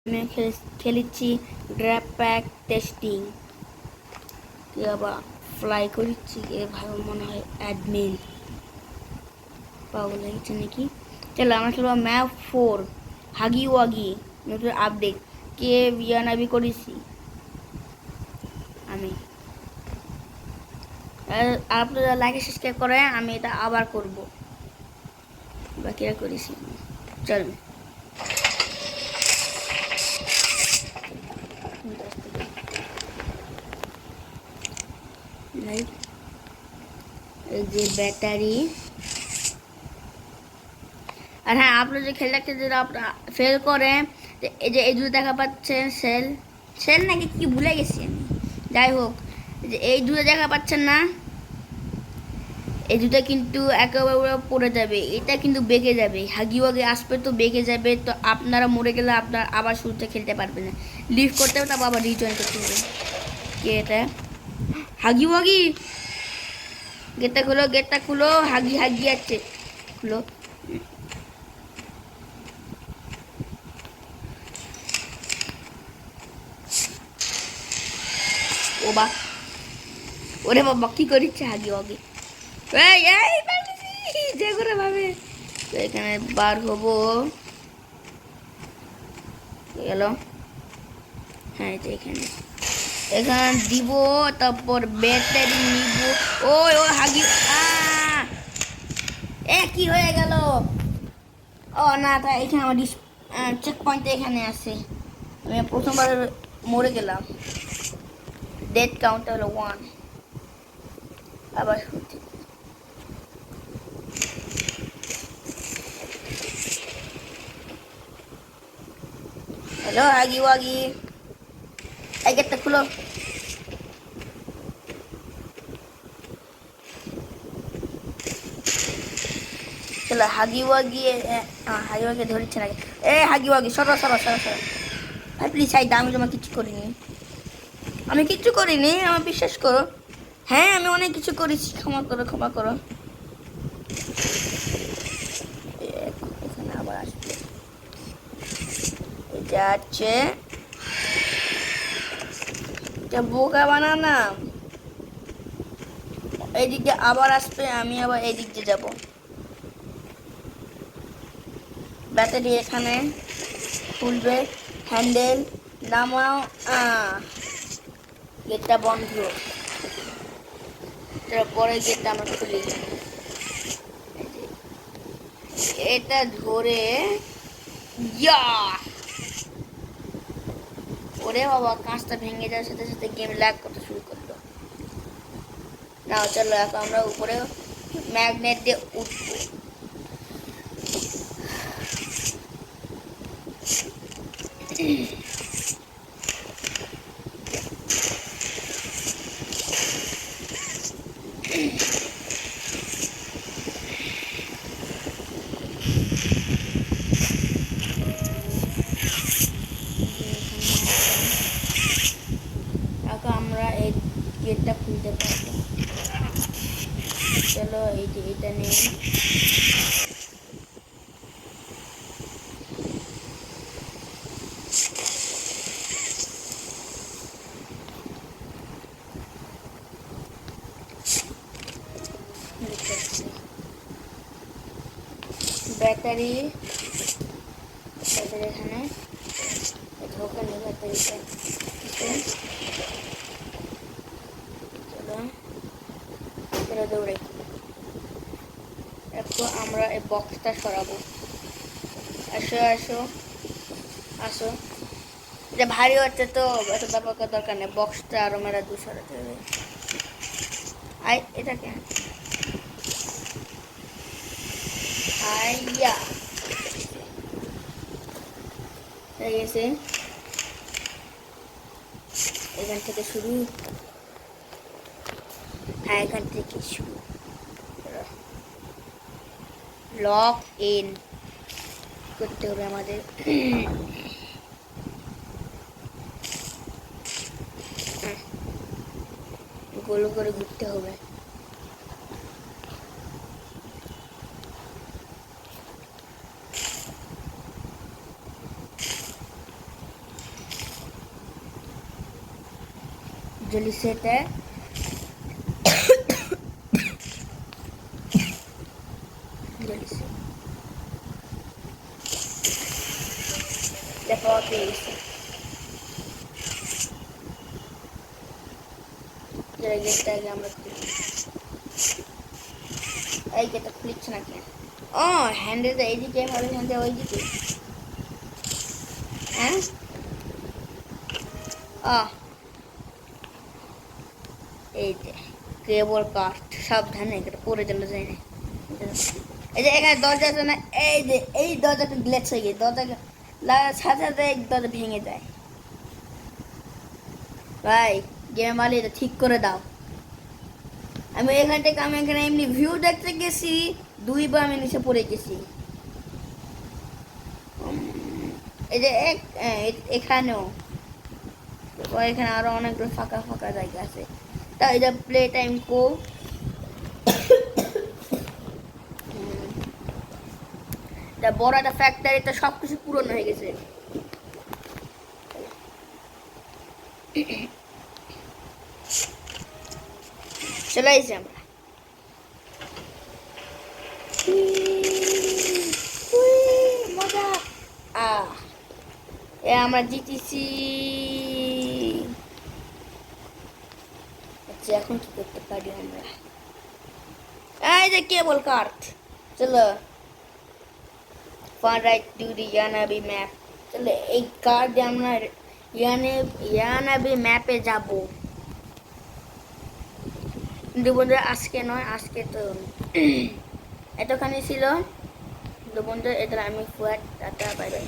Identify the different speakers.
Speaker 1: আমি খেলেছি ড্রাপ pack testing কি আবার ফ্লাই করেছি এ ভালো মনে হয় অ্যাডমিন পাগল হয়েছে নাকি। চলো আমরা খেলবো ম্যাপ 4 হাগি ওয়াগি নতুন আপডেট কে বিয়ানাবি করেছি আমি। আপনারা লাইক সাবস্ক্রাইব করে আমি এটা আবার করব বাকিরা করেছি। চলুন এই যে ব্যাটারি আর হ্যাঁ আপনারা যে খেলাটাকে যদি আপনারা ফেল করেন এই যে এই দুটো দেখা পাচ্ছেন সেল সেল নাকি কি ভুলে গেছি আমি, যাই হোক যে এই দুটো দেখা পাচ্ছেন না এই দুটো কিন্তু একেবারে পড়ে যাবে, এটা কিন্তু বেঁকে যাবে, হাগি ওয়াগি আসবে তো বেঁকে যাবে, তো আপনারা মরে গেলে আপনার আবার শুরুতে খেলতে পারবেন না, লিভ করতে হবে তারপর আবার রিজয়েন করতে হবে। কে এটা হাগি ওয়াগি গেটটা খুলো হাগি হাগি আছে খুলো। ও বা ওরে বাবা কি করিচ্ছে হাগি ওয়াগি এই এই যে করে ভাবে তো এখানে বার হবো গেল। হ্যাঁ এখানে এখানে দিব তারপর ব্যাটারি নিব। ওই ও হাগি এ কি হয়ে গেল। ও না তা এখানে আমার চেক পয়েন্টে এখানে আছে, আমি প্রথমবার মরে গেলাম, ডেড কাউন্ট হলো 1 আবার শুনছি। হ্যালো হাগি ওয়াগি এই গেটটা খুলো। চলো হাগি ওয়াগি হাগি ওয়াগি ধরেছে নাকি এ হাগি ওয়াগি সরো সরো সরো সরো ভাই প্লিজ সাইড আমি তোমার কিছু করিনি, আমি কিচ্ছু করিনি আমার বিশ্বাস করো, হ্যাঁ আমি অনেক কিছু করেছি, ক্ষমা করো ক্ষমা করো। এখানে আবার আসবে এটা হচ্ছে এটা বোকা বানানা, এই দিক দিয়ে আবার আসবে আমি আবার এই দিক দিয়ে যাবো। ব্যাটারি এখানে খুলবে, হ্যান্ডেল নামাও, গেটটা বন্ধ, তারপরে গেটটা আমরা খুলি, এটা ধরে ইয়া ওরে বাবা কাঁচটা ভেঙে যাওয়ার সাথে সাথে গেম ল্যাগ করতে শুরু করলো। না চলো এখন আমরা উপরে ম্যাগনেট দিয়ে উঠবো। এখন আমরা এই গেটটা খুলতে পারবো। চলো এই যে এটা নেই, ব্যাটারি ব্যাটারি এখানে ঢোকা নেই ব্যাটারিটা। চলো চলো দৌড়ে একটু আমরা এই বক্সটা সরাবো। আসো আসো আসো এটা ভারী হচ্ছে তো এত দরকার নেই, বক্সটা আরো মেরা দূর সরাতে হবে। আই এটাকে আইয়া হয়ে গেছে, এখান থেকে শুরু, হ্যাঁ এখান থেকে শুরু, লক ইন করতে হবে আমাদের। গোল করে ঘুরতে হবে, जल्दी सेट है जल्दी से देखो प्लीज जरा गेटটা আগে আমরা এই গেটটা খুলছে না কেন ও হ্যান্ডেলটা এইদিকে আর হ্যান্ডেল ওইদিকে হ্যাঁ এই যে কেবল কাট সাবধানে এটা পড়ে চলে যায় না এই যে এখানে দরজা আছে না এই যে এই দরজাটা গ্লেচ হয়ে গেছে দরজা লাগার সাথে সাথে এক দরজা ভেঙে যায় ভাই গেম মালি এটা ঠিক করে দাও আমি এখান থেকে আমি এখানে এমনি ভিউ দেখতে গেছি দুইবার আমি নিচে পড়ে গেছি এই যে এখানেও এখানে আরো অনেকগুলো ফাঁকা ফাঁকা জায়গা আছে তা এই যে প্লে টাইম কো বড় একটা ফ্যাক্টরিতে সবকিছু পূরণ হয়ে গেছে চলে আসছি আমরা মজা আমরা জিতেছি আচ্ছা এখন কি করতে পারি আমরা এই যে কেবল কার্ড চলো ফার রাইট টু দি ইয়ানাবি ম্যাপ চলো এই কার্ড দিয়ে আমরা ইয়ানাবি ম্যাপে যাব কিন্তু বন্ধুরা আজকে নয় আজকে তো এতখানি ছিল তো বন্ধুরা এটা আমি ফুয়াট টাটা বাই বাই